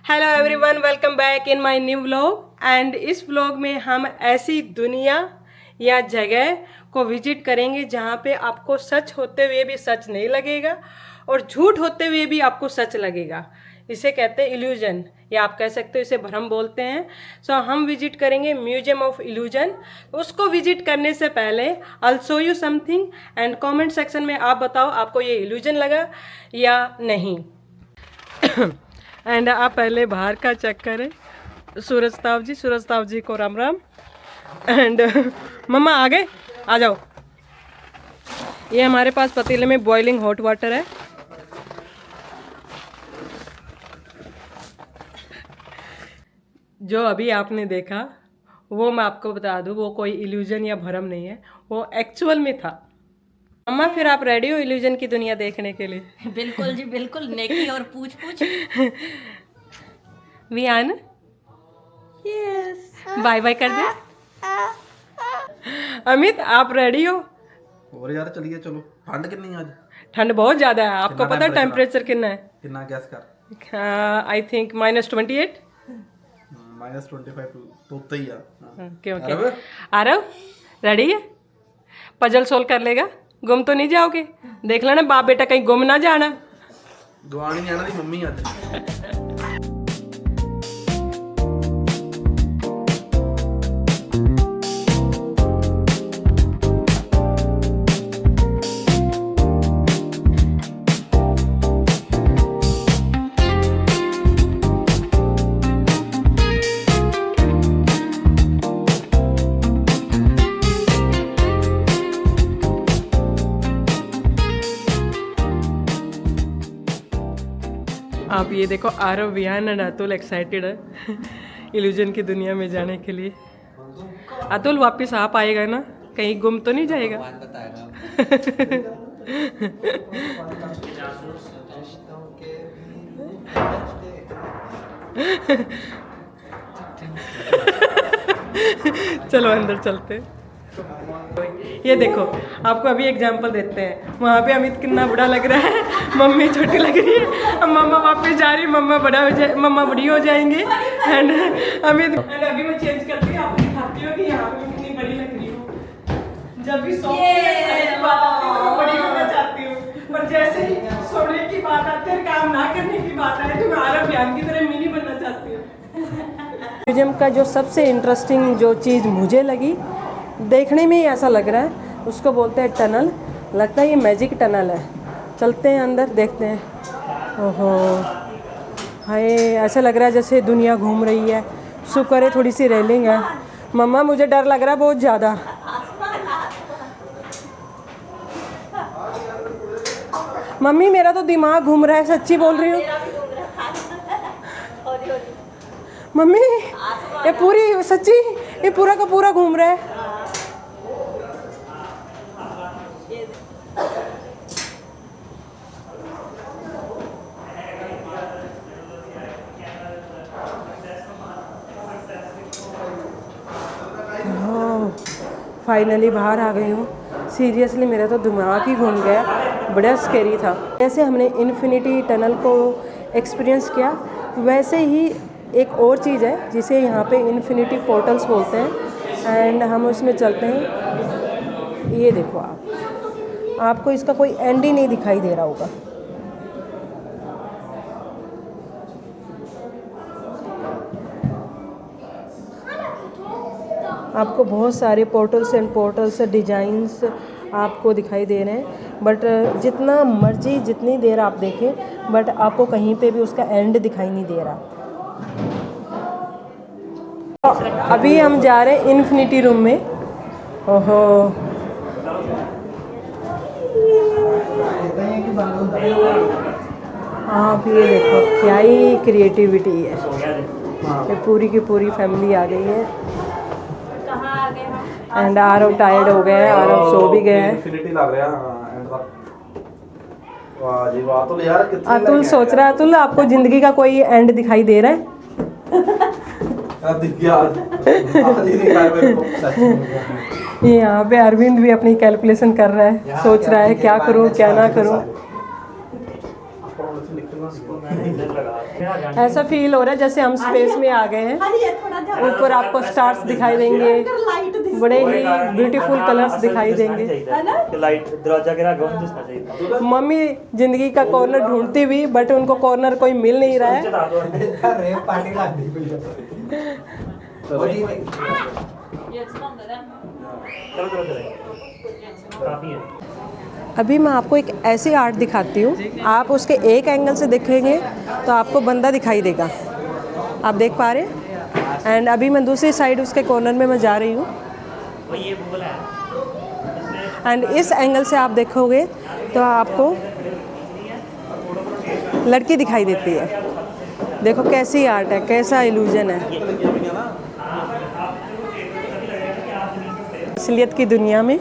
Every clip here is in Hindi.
Hello everyone, welcome back in my new vlog. And इस व्लॉग में हम ऐसी दुनिया या जगह को विजिट करेंगे जहाँ पे आपको सच होते हुए भी सच नहीं लगेगा और झूठ होते हुए भी आपको सच लगेगा। इसे कहते हैं इल्यूजन, या आप कह सकते हो इसे भ्रम बोलते हैं। सो हम विजिट करेंगे म्यूजियम ऑफ इल्यूजन। उसको विजिट करने से पहले I show you something and comment section में आप बताओ आपको ये इल्यूजन लगा या नहीं। एंड आप पहले बाहर का चेक करें। सूरज ताव जी को राम राम। एंड मम्मा आ गए, आ जाओ। ये हमारे पास पतीले में बॉइलिंग हॉट वाटर है। जो अभी आपने देखा वो मैं आपको बता दूं, वो कोई इल्यूजन या भ्रम नहीं है, वो एक्चुअल में था। मम्मा फिर आप रेडी हो इल्यूजन की दुनिया देखने के लिए? बिल्कुल जी बिल्कुल, नेकी और पूछ पूछ। वियान, यस, बाय बाय कर दे। अमित आप रेडी हो? और यार चलिए चलो। ठंड कितनी है आज? ठंड बहुत ज्यादा है। आपको कितना पता है टेम्परेचर कितना है? कितना गैस कर? I think -28। -25 तो उतना ही है। क्यों अरब? क्या? आरव रेडी है? पजल सोल्व कर लेगा? गुम तो नहीं जाओगे? देख लेना बाप बेटा कहीं गुम ना जाना। गवानी नहीं आना दी मम्मी आज। आप ये देखो, आरव, विहान एंड अतुल एक्साइटेड है इल्यूजन की दुनिया में जाने के लिए। अतुल वापस आ पाएगा ना? कहीं गुम तो नहीं जाएगा? चलो अंदर चलते। ये देखो, आपको अभी एग्जांपल देते हैं। वहाँ पे अमित कितना बड़ा लग रहा है, मम्मी छोटी लग रही है। अब मम्मा वापस जा रही है, मम्मा बड़ी हो जाएंगे। एंड अमित, एंड अभी मैं चेंज करती हूँ, आपको दिखाती हूँ कि यहाँ पे मैं कितनी बड़ी लग रही हूँ। जब भी सो बड़ी होना चाहती हूँ, पर जैसे ही सोने की बात आती है, काम ना करने की बात आए, तो मैं आरव ज्ञान की तरह मिनी बनना चाहती हूँ। म्यूजियम का जो सबसे इंटरेस्टिंग जो चीज़ मुझे लगी, देखने में ही ऐसा लग रहा है, उसको बोलते हैं टनल। लगता है ये मैजिक टनल है। चलते हैं अंदर, देखते हैं। ओहो हाय, ऐसा लग रहा है जैसे दुनिया घूम रही है। शुक्र है थोड़ी सी रेलिंग है। मम्मा मुझे डर लग रहा है बहुत ज़्यादा। मम्मी मेरा तो दिमाग घूम रहा है, सच्ची बोल रही हूँ मम्मी। ये पूरी सच्ची, ये पूरा का पूरा घूम रहा है। फाइनली बाहर आ गई हूँ। सीरियसली मेरा तो दिमाग ही घूम गया, बड़ा स्कैरी था। जैसे हमने इन्फिनिटी टनल को एक्सपीरियंस किया, वैसे ही एक और चीज़ है जिसे यहाँ पे इन्फिनिटी पोर्टल्स बोलते हैं। एंड हम उसमें चलते हैं। ये देखो, आपको इसका कोई एंड ही नहीं दिखाई दे रहा होगा। आपको बहुत सारे पोर्टल्स डिज़ाइंस आपको दिखाई दे रहे हैं, बट जितना मर्जी जितनी देर आप देखें, बट आपको कहीं पे भी उसका एंड दिखाई नहीं दे रहा। अभी हम जा रहे हैं इन्फिनिटी रूम में। ओहो आप ये देखो, क्या ही क्रिएटिविटी है। ये पूरी की पूरी फैमिली आ गई है। एंड आरव टायर्ड हो गए हैं, आरव सो भी गए हैं। इन्फिनिटी लग रहा है एंड तक। वाह जी वाह। तो यार कितने अतुल सोच रहा है, अतुल आपको जिंदगी का कोई एंड दिखाई दे रहा है? ये यहाँ पे अरविंद भी अपनी कैलकुलेशन कर रहा है, सोच रहा है क्या करूँ क्या ना करूँ। ऐसा फील हो रहा है जैसे हम स्पेस में आ गए हैं। ऊपर आपको स्टार्स दिखाई देंगे, बड़े ही ब्यूटीफुल कलर्स दिखाई देंगे। लाइट दरवाजा के आगे दिसना चाहिए। मम्मी जिंदगी का कॉर्नर ढूंढती हुई, बट उनको कॉर्नर कोई मिल नहीं रहा है। काफी है। अभी मैं आपको एक ऐसी आर्ट दिखाती हूँ, आप उसके एक एंगल से देखेंगे तो आपको बंदा दिखाई देगा, आप देख पा रहे हैं। एंड अभी मैं दूसरी साइड उसके कॉर्नर में मैं जा रही हूँ, एंड इस एंगल से आप देखोगे तो आपको लड़की दिखाई देती है। देखो कैसी आर्ट है, कैसा इल्यूजन है असलियत की दुनिया में।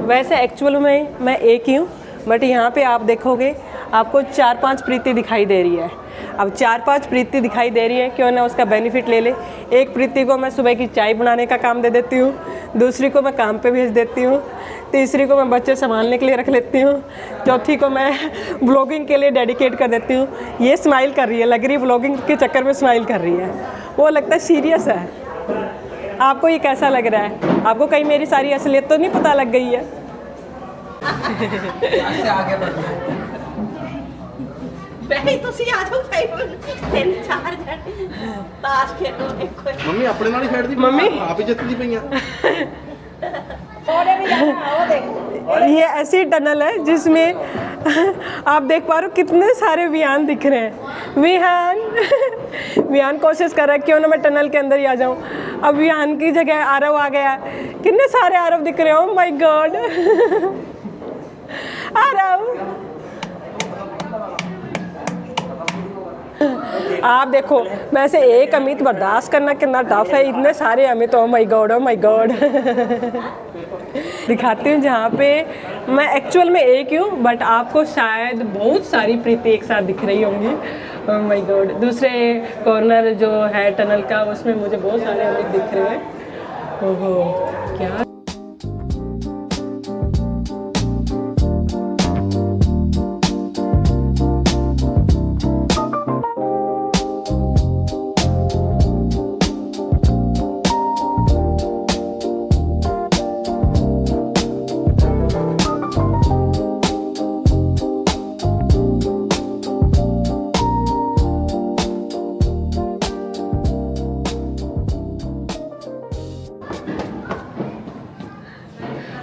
वैसे एक्चुअल में मैं एक ही हूँ, बट यहाँ पे आप देखोगे आपको 4-5 प्रीति दिखाई दे रही है। अब 4-5 प्रीति दिखाई दे रही है, क्यों ना उसका बेनिफिट ले ले। एक प्रीति को मैं सुबह की चाय बनाने का काम दे देती हूँ, दूसरी को मैं काम पे भेज देती हूँ, तीसरी को मैं बच्चे संभालने के लिए रख लेती हूँ, चौथी को मैं व्लॉगिंग के लिए डेडिकेट कर देती हूँ। ये स्माइल कर रही है, लग रही है व्लॉगिंग के चक्कर में स्माइल कर रही है, वो लगता है सीरियस है। आपको ये कैसा लग रहा है? आपको कहीं मेरी सारी असलियत तो नहीं पता लग गई है? ਮੰਮੀ ਆਪਣੇ ਨਾਲ ਹੀ ਖੇਡਦੀ ਮੰਮੀ ਆਪ ਹੀ ਜਿੱਤਦੀ ਪਈਆਂ। ये ऐसी टनल है जिसमें आप देख पा रहे हो कितने सारे विहान दिख रहे हैं। विहान कोशिश कर रहा है क्यों ना मैं टनल के अंदर ही आ जाऊं। अब विहान की जगह आरव आ गया, कितने सारे आरव दिख रहे हो। माय गॉड आरव, आप देखो वैसे एक अमित बर्दाश्त करना कितना टफ है, इतने सारे Amit. Oh my God, oh my God. दिखाती हूँ जहाँ पे मैं एक्चुअल में एक ही हूँ, बट आपको शायद बहुत सारी प्रीति एक साथ दिख रही होंगी। Oh my God. दूसरे कॉर्नर जो है टनल का, उसमें मुझे बहुत सारे अमित दिख रहे हैं। ओहो क्या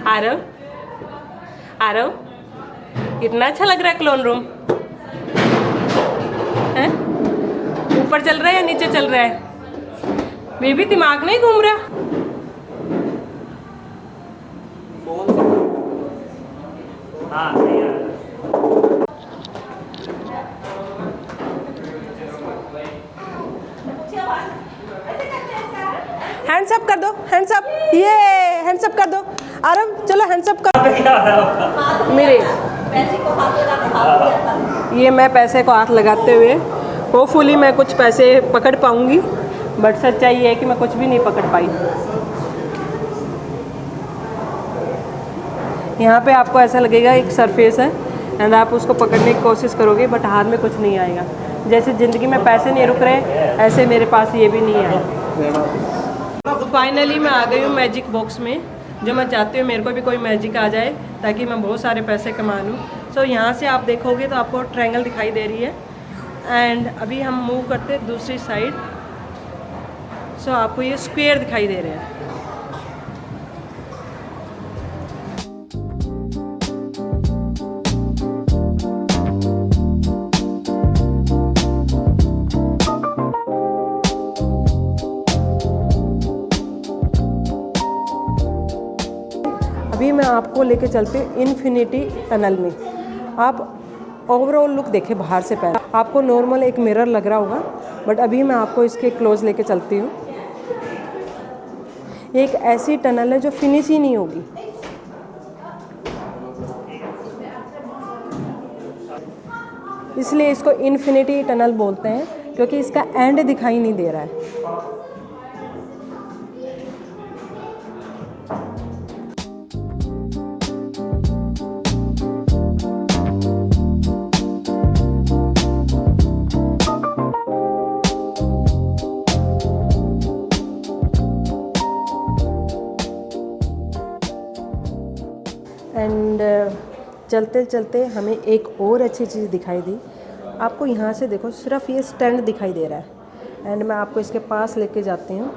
आरव, आरव कितना अच्छा लग रहा है क्लोन रूम। हैं? ऊपर चल रहा है या नीचे चल रहा है? बेबी दिमाग नहीं घूम रहा? हाँ सही है। हैंड्स अप कर दो, हैंड्स अप, ये हैंड्स अप कर दो। आरव चलो हैंड्स अप कर। मेरे ये मैं पैसे को हाथ लगाते हुए होपफुली मैं कुछ पैसे पकड़ पाऊंगी, बट सच्चाई ये है कि मैं कुछ भी नहीं पकड़ पाई। यहाँ पे आपको ऐसा लगेगा एक सरफेस है एंड आप उसको पकड़ने की कोशिश करोगे, बट हाथ में कुछ नहीं आएगा। जैसे ज़िंदगी में पैसे नहीं रुक रहे, ऐसे मेरे पास ये भी नहीं आया। फाइनली मैं आ गई हूँ मैजिक बॉक्स में। जो मैं चाहती हूँ मेरे को भी कोई मैजिक आ जाए ताकि मैं बहुत सारे पैसे कमा लूँ। सो यहाँ से आप देखोगे तो आपको ट्रायंगल दिखाई दे रही है, एंड अभी हम मूव करते हैं दूसरी साइड। सो आपको ये स्क्वायर दिखाई दे रहे हैं। अभी मैं आपको लेके चलती हूँ इन्फिनिटी टनल में। आप ओवरऑल लुक देखें बाहर से पहले। आपको नॉर्मल एक मिरर लग रहा होगा, बट अभी मैं आपको इसके क्लोज लेके चलती हूँ। एक ऐसी टनल है जो फिनिश ही नहीं होगी। इसलिए इसको इन्फिनिटी टनल बोलते हैं, क्योंकि इसका एंड दिखाई नहीं दे रहा है। चलते चलते हमें एक और अच्छी चीज़ दिखाई दी। आपको यहाँ से देखो सिर्फ ये स्टैंड दिखाई दे रहा है एंड मैं आपको इसके पास लेके जाती हूँ।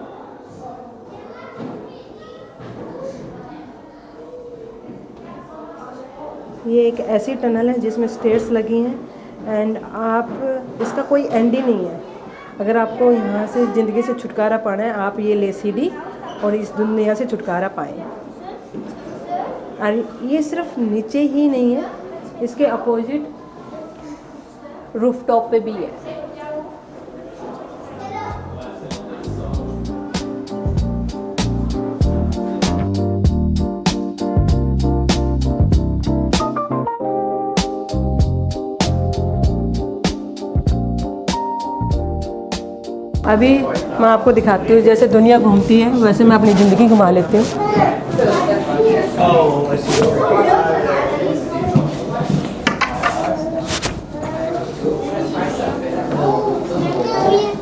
ये एक ऐसी टनल है जिसमें स्टेयर्स लगी हैं एंड आप इसका कोई एंड ही नहीं है। अगर आपको यहाँ से ज़िंदगी से छुटकारा पाना है आप ये ले सीढ़ी और इस दुनिया से छुटकारा पाएँ। और ये सिर्फ नीचे ही नहीं है, इसके अपोजिट रूफटॉप पे भी है। अभी मैं आपको दिखाती हूँ जैसे दुनिया घूमती है वैसे मैं अपनी ज़िंदगी घुमा लेती हूँ।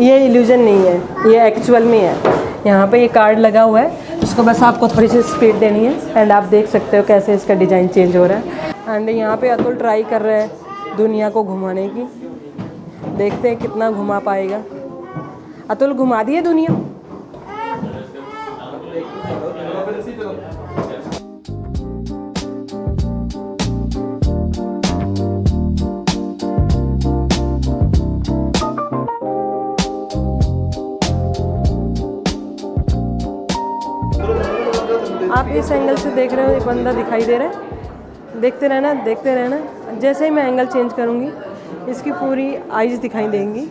ये इल्यूजन नहीं है, ये एक्चुअल में है। यहाँ पे ये कार्ड लगा हुआ है, इसको बस आपको थोड़ी सी स्पीड देनी है एंड आप देख सकते हो कैसे इसका डिज़ाइन चेंज हो रहा है। एंड यहाँ पे अतुल ट्राई कर रहा है दुनिया को घुमाने की, देखते हैं कितना घुमा पाएगा। अतुल घुमा दिए दुनिया। आप इस एंगल से देख रहे हो, एक बंदा दिखाई दे रहा है। देखते रहना देखते रहना, जैसे ही मैं एंगल चेंज करूँगी इसकी पूरी आईज दिखाई देंगी।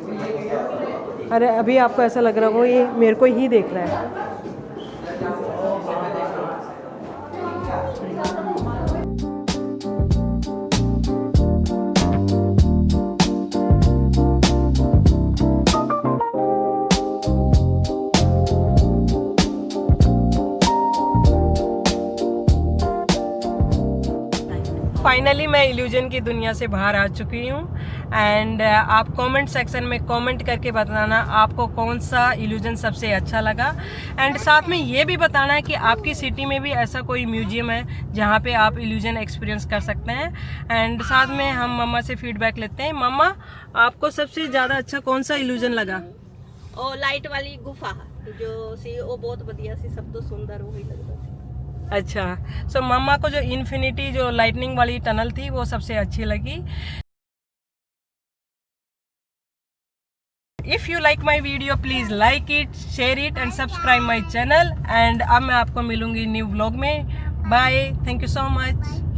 अरे अभी आपको ऐसा लग रहा हो ये मेरे को ही देख रहा है। फाइनली मैं इल्यूजन की दुनिया से बाहर आ चुकी हूँ एंड आप कमेंट सेक्शन में कमेंट करके बताना आपको कौन सा इल्यूजन सबसे अच्छा लगा एंड साथ में ये भी बताना है कि आपकी सिटी में भी ऐसा कोई म्यूजियम है जहाँ पे आप इल्यूजन एक्सपीरियंस कर सकते हैं। एंड साथ में हम मम्मा से फीडबैक लेते हैं। मम्मा, आपको सबसे ज़्यादा अच्छा कौन सा इल्यूजन लगा? ਉਹ ਲਾਈਟ ਵਾਲੀ ਗੁਫਾ जो सी ਉਹ बहुत ਵਧੀਆ ਸੀ, ਸਭ ਤੋਂ ਸੁੰਦਰ ਉਹੀ ਲੱਗਦਾ ਸੀ। अच्छा, सो मम्मा को जो इन्फिनिटी जो लाइटनिंग वाली टनल थी वो सबसे अच्छी लगी। If you like my video please like it, share it and subscribe my channel. And अब मैं आपको मिलूंगी न्यू व्लॉग में। Bye, thank you so much.